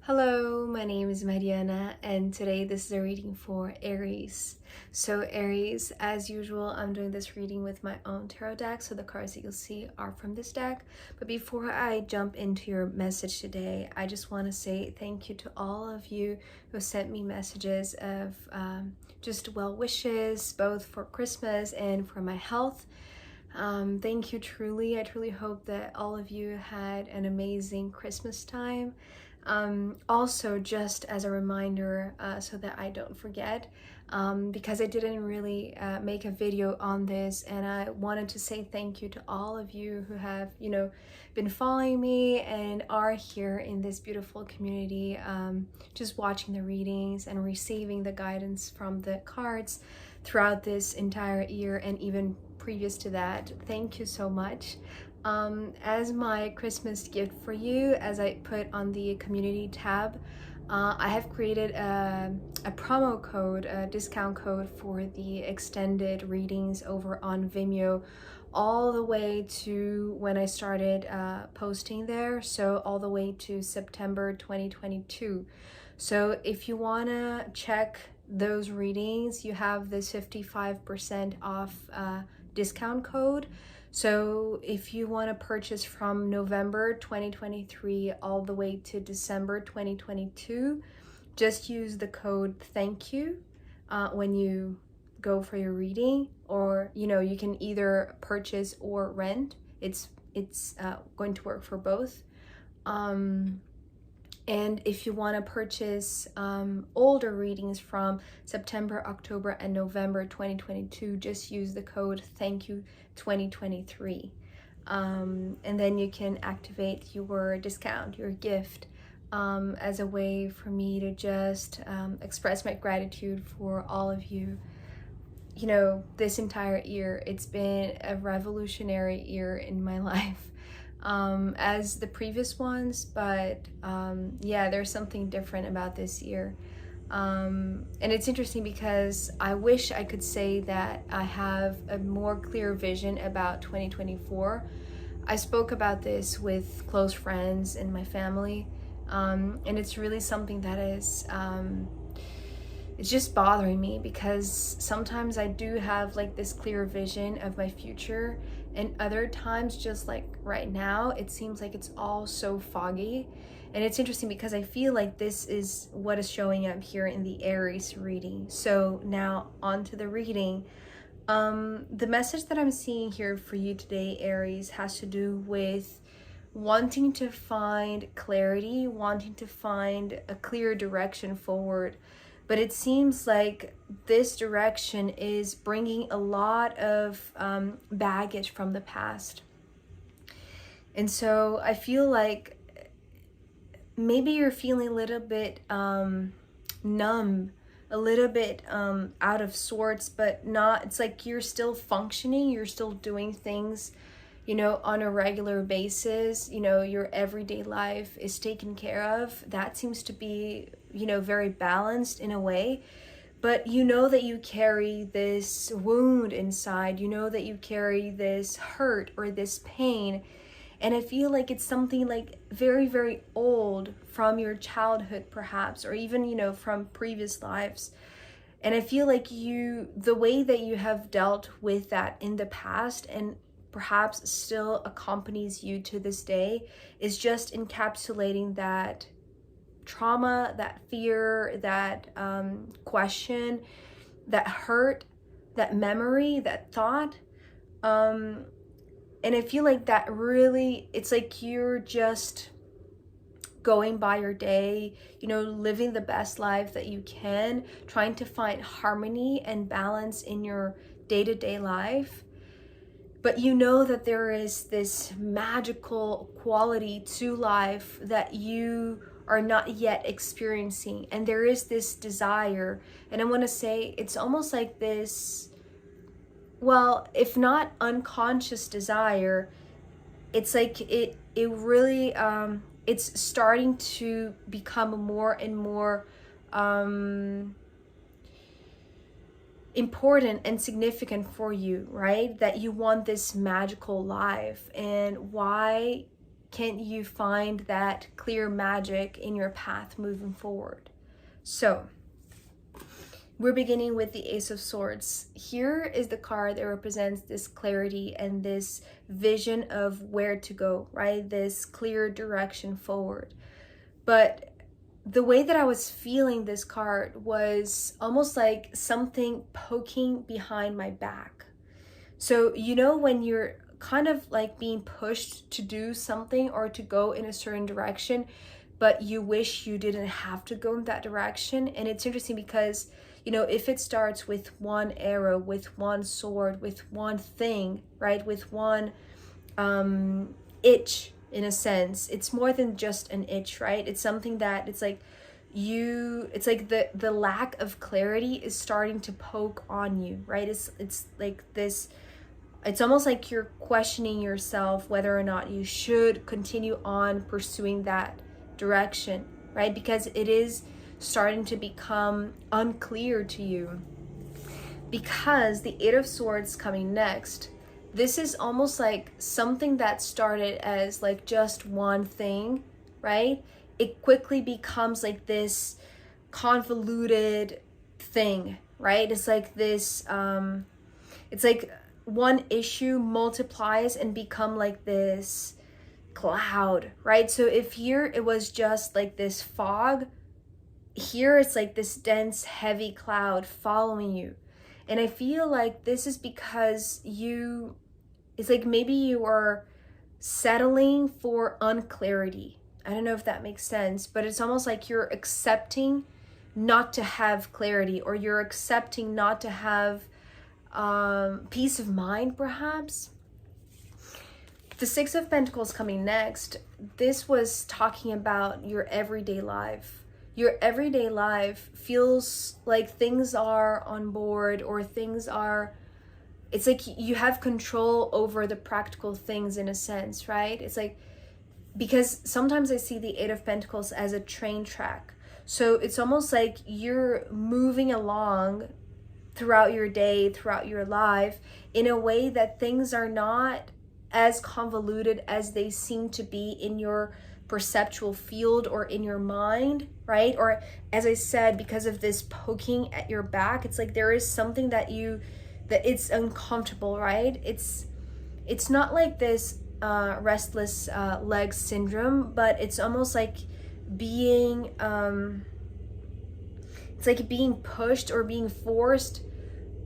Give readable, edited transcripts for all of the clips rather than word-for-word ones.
Hello, my name is Mariana, and today this is a reading for Aries. So Aries, as usual, I'm doing this reading with my own tarot deck, so the cards that you'll see are from this deck. But before I jump into your message today, I just want to say thank you to all of you who sent me messages of just well wishes, both for Christmas and for my health. Thank you truly. I truly hope that all of you had an amazing Christmas time. Also, just as a reminder, so that I don't forget, because I didn't really make a video on this, and I wanted to say thank you to all of you who have, been following me and are here in this beautiful community, just watching the readings and receiving the guidance from the cards throughout this entire year and even previous to that. Thank you so much. As my Christmas gift for you, as I put on the community tab, I have created a promo code, a discount code for the extended readings over on Vimeo, all the way to when I started posting there, so all the way to September 2022. So if you wanna check those readings, you have this 55% off discount code. So if you want to purchase from November 2023 all the way to December 2022, just use the code thank you when you go for your reading, or you can either purchase or rent. It's going to work for both. And if you want to purchase older readings from September, October, and November 2022, just use the code THANKYOU2023. And then you can activate your discount, your gift, as a way for me to just express my gratitude for all of you. This entire year, it's been a revolutionary year in my life. As the previous ones, but yeah, there's something different about this year. And it's interesting because I wish I could say that I have a more clear vision about 2024. I spoke about this with close friends and my family, and it's really something that is it's just bothering me, because sometimes I do have like this clear vision of my future, and other times, just like right now, it seems like it's all so foggy. And it's interesting because I feel like this is what is showing up here in the Aries reading. So now on to the reading. The message that I'm seeing here for you today, Aries, has to do with wanting to find clarity, wanting to find a clear direction forward. But it seems like this direction is bringing a lot of baggage from the past. And so I feel like maybe you're feeling a little bit numb, a little bit out of sorts, but not, it's like you're still functioning, you're still doing things, on a regular basis. Your everyday life is taken care of. That seems to be, very balanced in a way. But that you carry this wound inside, that you carry this hurt or this pain. And I feel like it's something like very, very old from your childhood, perhaps, or even, from previous lives. And I feel like the way that you have dealt with that in the past, and perhaps still accompanies you to this day, is just encapsulating that trauma, that fear, that question, that hurt, that memory, that thought. And I feel like that really, it's like you're just going by your day, living the best life that you can, trying to find harmony and balance in your day-to-day life. But that there is this magical quality to life that you are not yet experiencing. And there is this desire, and I want to say it's almost like this, well, if not unconscious desire, it's like it really it's starting to become more and more important and significant for you, right? That you want this magical life. And why can you find that clear magic in your path moving forward? So we're beginning with the Ace of Swords. Here is the card that represents this clarity and this vision of where to go, right? This clear direction forward. But the way that I was feeling this card was almost like something poking behind my back. So, you know, when you're kind of like being pushed to do something or to go in a certain direction, but you wish you didn't have to go in that direction. And it's interesting because, you know, if it starts with one arrow, with one sword, with one thing, right, with one itch, in a sense, it's more than just an itch, right? It's something that it's like the lack of clarity is starting to poke on you, right? It's like this, it's almost like you're questioning yourself whether or not you should continue on pursuing that direction, right? Because it is starting to become unclear to you. Because the Eight of Swords coming next, this is almost like something that started as like just one thing, right? It quickly becomes like this convoluted thing, right? It's like this, it's like one issue multiplies and become like this cloud, right? So if here it was just like this fog, here it's like this dense, heavy cloud following you. And I feel like this is because it's like maybe you are settling for unclarity. I don't know if that makes sense, but it's almost like you're accepting not to have clarity, or you're accepting not to have peace of mind, perhaps. The Six of Pentacles coming next, this was talking about your everyday life. Your everyday life feels like things are on board, or things are, it's like you have control over the practical things in a sense, right? It's like, because sometimes I see the Eight of Pentacles as a train track. So it's almost like you're moving along throughout your day, throughout your life, in a way that things are not as convoluted as they seem to be in your perceptual field or in your mind, right? Or as I said, because of this poking at your back, it's like there is something that it's uncomfortable, right? It's not like this restless leg syndrome, but it's almost like being it's like being pushed or being forced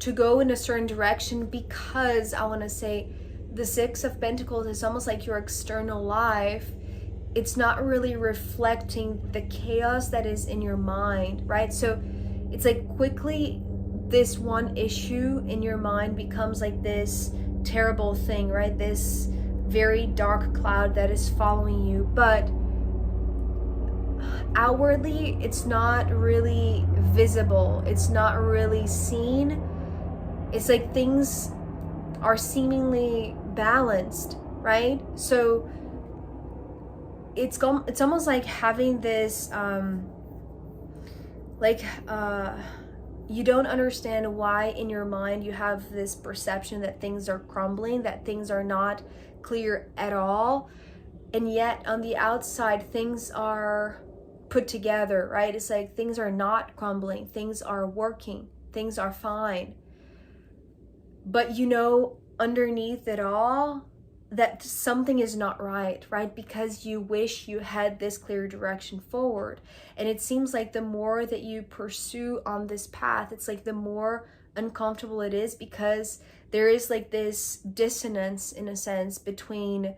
to go in a certain direction, because I want to say the Six of Pentacles is almost like your external life. It's not really reflecting the chaos that is in your mind, right? So it's like quickly this one issue in your mind becomes like this terrible thing, right? This very dark cloud that is following you, but outwardly it's not really visible, it's not really seen. It's like things are seemingly balanced, right? So it's almost like having this you don't understand why in your mind you have this perception that things are crumbling, that things are not clear at all, and yet on the outside things are put together, right? It's like things are not crumbling, things are working, things are fine. But you know, underneath it all, that something is not right, right? Because you wish you had this clear direction forward. And it seems like the more that you pursue on this path, it's like the more uncomfortable it is, because there is like this dissonance in a sense between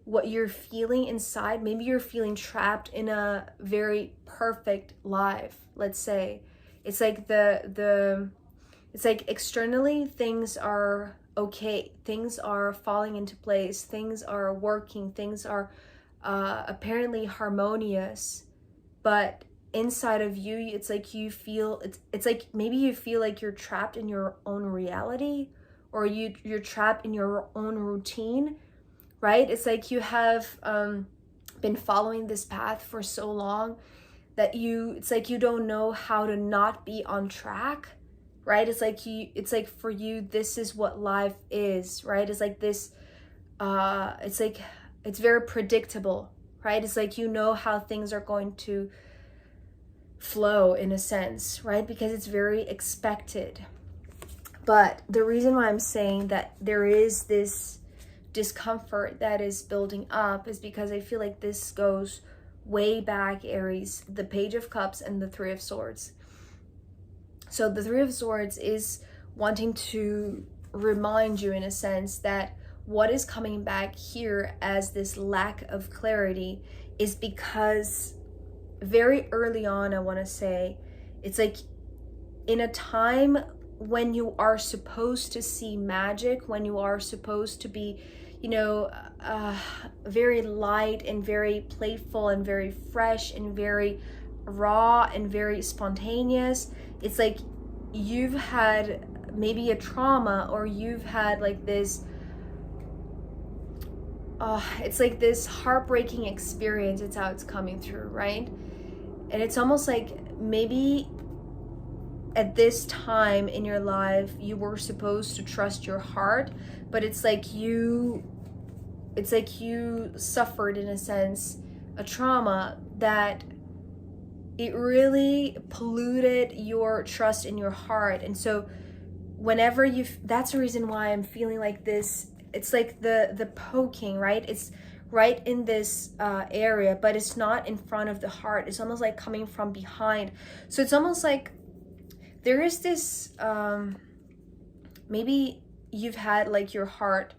what you're feeling inside. Maybe you're feeling trapped in a very perfect life, let's say. It's like it's like externally things are okay, things are falling into place, things are working, things are apparently harmonious, but inside of you, it's like you feel, it's like maybe you feel like you're trapped in your own reality, or you're trapped in your own routine, right? It's like you have been following this path for so long that it's like you don't know how to not be on track, right? It's like for you, this is what life is, right? It's like this, it's like it's very predictable, right? It's like you know how things are going to flow in a sense, right? Because it's very expected. But the reason why I'm saying that there is this discomfort that is building up is because I feel like this goes way back, Aries, the Page of Cups and the Three of Swords. So the Three of Swords is wanting to remind you in a sense that what is coming back here as this lack of clarity is because very early on, I want to say, it's like in a time when you are supposed to see magic, when you are supposed to be, you know, very light and very playful and very fresh and very raw and very spontaneous, it's like you've had maybe a trauma, or you've had like this it's like this heartbreaking experience. It's how it's coming through, right? And it's almost like maybe at this time in your life you were supposed to trust your heart, but it's like you suffered in a sense a trauma that it really polluted your trust in your heart. And so whenever that's the reason why I'm feeling like this. It's like the poking, right? It's right in this area, but it's not in front of the heart. It's almost like coming from behind. So it's almost like there is this maybe you've had like your heart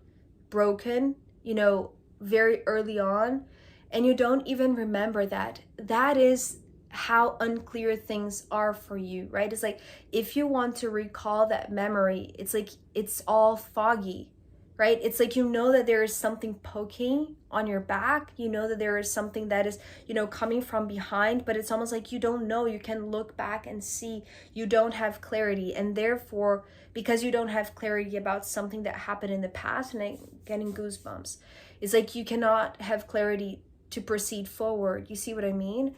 broken, you know, very early on, and you don't even remember that. That is how unclear things are for you, right? It's like if you want to recall that memory, it's like it's all foggy, right? It's like you know that there is something poking on your back, you know that there is something that is, you know, coming from behind, but it's almost like you don't know. You can look back and see you don't have clarity, and therefore because you don't have clarity about something that happened in the past, and I'm getting goosebumps, it's like you cannot have clarity to proceed forward. You see what I mean?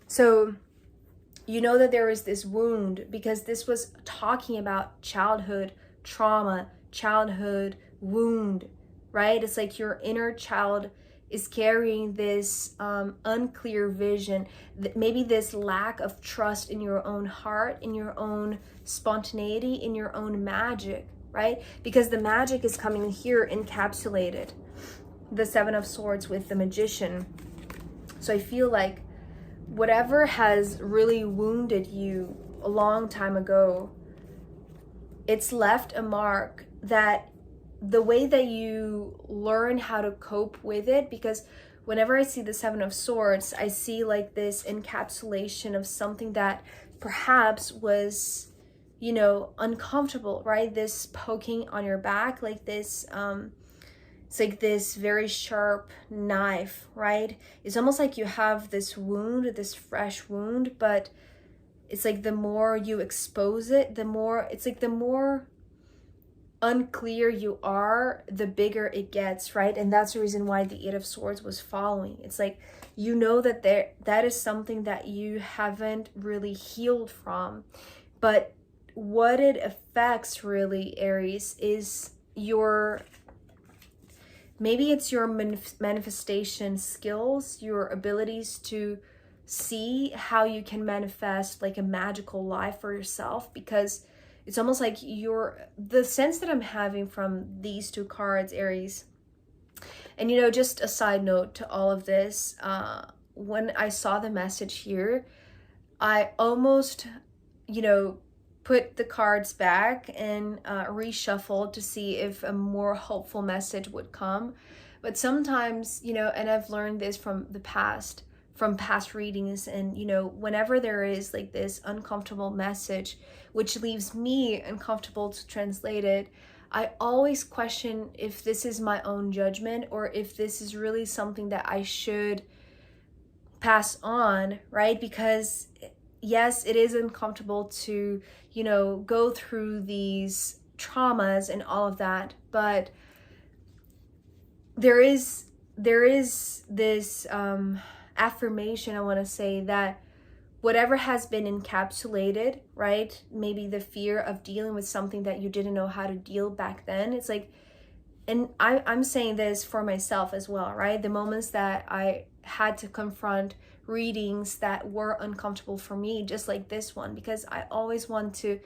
So you know that there is this wound because this was talking about childhood trauma, childhood wound, right? It's like your inner child is carrying this unclear vision, maybe this lack of trust in your own heart, in your own spontaneity, in your own magic, right? Because the magic is coming here encapsulated, the Seven of Swords with the Magician. So I feel like whatever has really wounded you a long time ago, it's left a mark that the way that you learn how to cope with it, because whenever I see the Seven of Swords, I see like this encapsulation of something that perhaps was, you know, uncomfortable, right? This poking on your back, like this, it's like this very sharp knife, right? It's almost like you have this wound, this fresh wound, but it's like the more you expose it, the more, it's like the more unclear you are, the bigger it gets, right? And that's the reason why the Eight of Swords was following. It's like, you know that that is something that you haven't really healed from. But what it affects really, Aries, is your, maybe it's your manifestation skills, your abilities to see how you can manifest like a magical life for yourself, because it's almost like the sense that I'm having from these two cards, Aries. And, you know, just a side note to all of this, when I saw the message here, I almost, you know, put the cards back and reshuffled to see if a more hopeful message would come. But sometimes, you know, and I've learned this from past readings, and, you know, whenever there is like this uncomfortable message, which leaves me uncomfortable to translate it, I always question if this is my own judgment or if this is really something that I should pass on, right? Because yes, it is uncomfortable to, you know, go through these traumas and all of that, but there is this affirmation, I want to say, that whatever has been encapsulated, right? Maybe the fear of dealing with something that you didn't know how to deal back then. It's like and I'm saying this for myself as well, right? The moments that I had to confront readings that were uncomfortable for me, just like this one, because I always want to,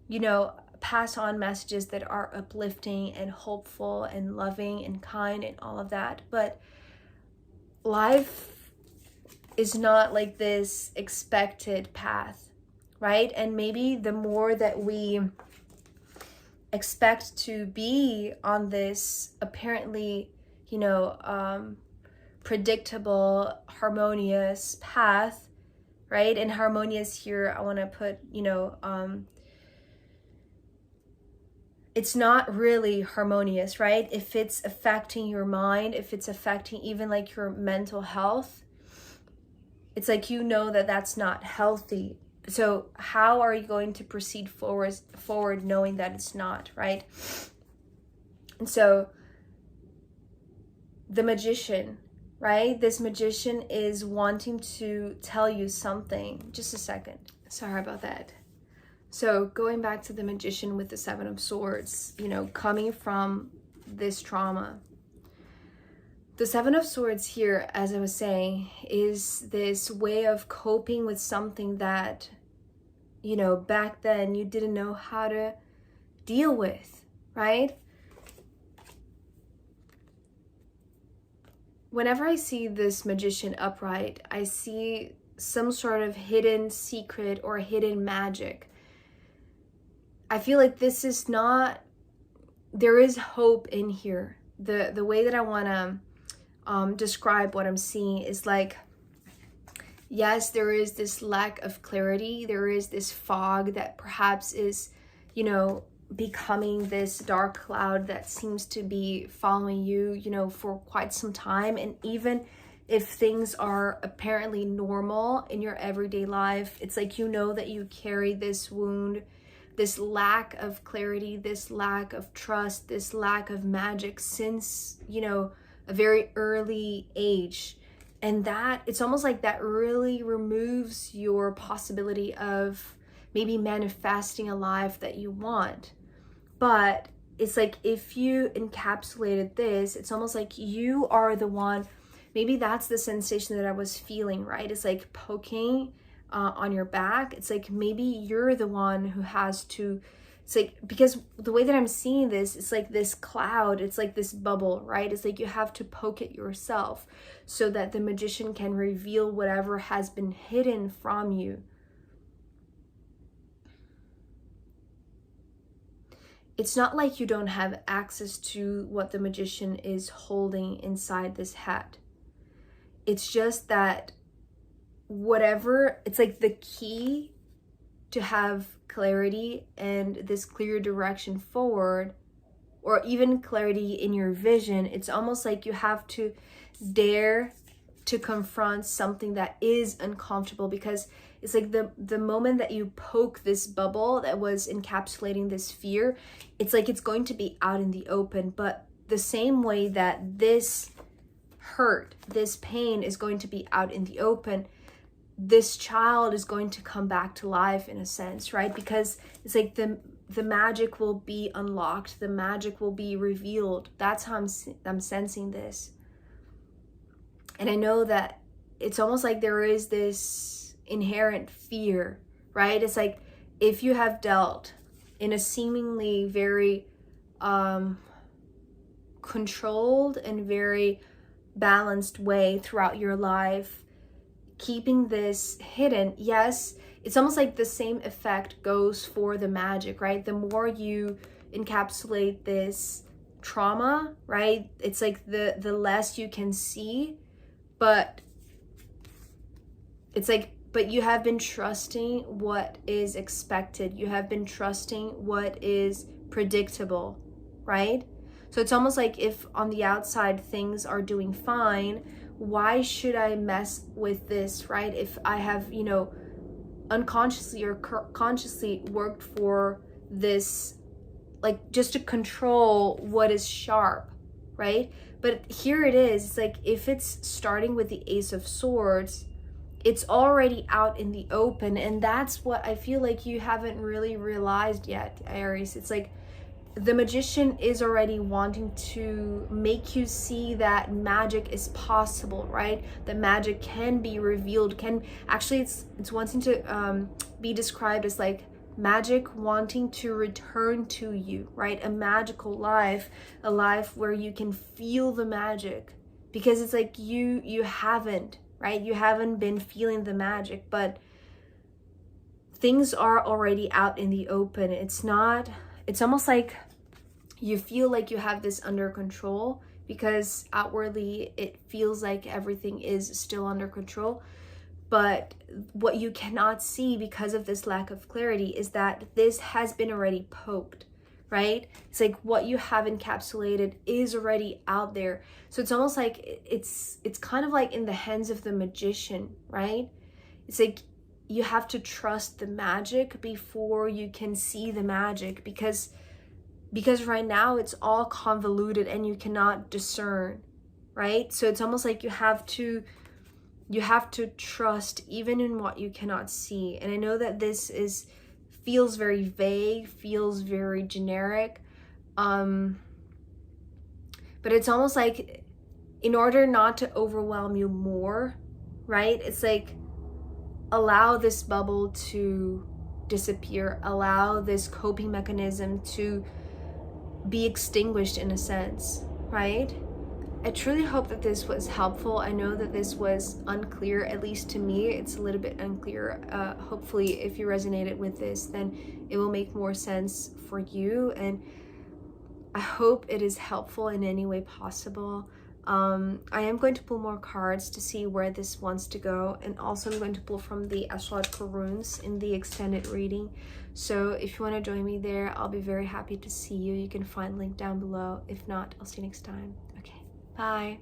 you know, pass on messages that are uplifting and hopeful and loving and kind and all of that. But life is not like this expected path, right? And maybe the more that we expect to be on this apparently, you know, predictable, harmonious path, right? And harmonious here, I want to put, you know, it's not really harmonious, right? If it's affecting your mind, if it's affecting even like your mental health, it's like, you know, that that's not healthy. So how are you going to proceed forward knowing that it's not, right? And so the magician, right? This magician is wanting to tell you something. Just a second. Sorry about that. So going back to the magician with the Seven of Swords, you know, coming from this trauma. The Seven of Swords here, as I was saying, is this way of coping with something that, you know, back then you didn't know how to deal with, right? Whenever I see this magician upright, I see some sort of hidden secret or hidden magic. I feel like this is not, there is hope in here. The way that I want to describe what I'm seeing is like, yes, there is this lack of clarity. There is this fog that perhaps is, you know, becoming this dark cloud that seems to be following you, you know, for quite some time. And even if things are apparently normal in your everyday life, it's like, you know, that you carry this wound, this lack of clarity, this lack of trust, this lack of magic since, you know, a very early age. And that, it's almost like that really removes your possibility of maybe manifesting a life that you want. But it's like, if you encapsulated this, it's almost like you are the one, maybe that's the sensation that I was feeling, right? It's like poking on your back. It's like, maybe you're the one who has to, it's like, because the way that I'm seeing this, it's like this cloud, it's like this bubble, right? It's like you have to poke it yourself so that the magician can reveal whatever has been hidden from you. It's not like you don't have access to what the magician is holding inside this hat. It's just that whatever, it's like the key to have clarity and this clear direction forward, or even clarity in your vision. It's almost like you have to dare to confront something that is uncomfortable, because it's like the moment that you poke this bubble that was encapsulating this fear, it's like it's going to be out in the open. But the same way that this hurt, this pain is going to be out in the open, this child is going to come back to life in a sense, right? Because it's like the magic will be unlocked, the magic will be revealed. That's how I'm sensing this. And I know that it's almost like there is this inherent fear, right? It's like, if you have dealt in a seemingly very controlled and very balanced way throughout your life, keeping this hidden, yes, it's almost like the same effect goes for the magic, right? The more you encapsulate this trauma, right, it's like the less you can see, but it's like, but you have been trusting what is expected. You have been trusting what is predictable, right? So it's almost like, if on the outside things are doing fine, why should I mess with this, right? If I have, you know, unconsciously or consciously worked for this, like, just to control what is sharp, right? But here it is, it's like, if it's starting with the Ace of Swords, it's already out in the open. And that's what I feel like you haven't really realized yet, Aries. It's like, the magician is already wanting to make you see that magic is possible, right? That magic can be revealed, can actually, it's wanting to be described as like magic wanting to return to you, right? A magical life, a life where you can feel the magic, because it's like you haven't, right? You haven't been feeling the magic, but things are already out in the open. It's almost like you feel like you have this under control, because outwardly it feels like everything is still under control. But what you cannot see because of this lack of clarity is that this has been already poked, right? It's like what you have encapsulated is already out there. So it's almost like it's kind of like in the hands of the magician, right? It's like you have to trust the magic before you can see the magic, because right now it's all convoluted and you cannot discern, right? So it's almost like you have to trust even in what you cannot see. And I know that this feels very vague, feels very generic, but it's almost like in order not to overwhelm you more, right? It's like allow this bubble to disappear, allow this coping mechanism to be extinguished in a sense, right? I truly hope that this was helpful. I know that this was unclear, at least to me. It's a little bit unclear. Hopefully, if you resonated with this, then it will make more sense for you. And I hope it is helpful in any way possible. I am going to pull more cards to see where this wants to go. And also I'm going to pull from the astrological runes in the extended reading. So if you want to join me there, I'll be very happy to see you. You can find the link down below. If not, I'll see you next time. Okay, bye.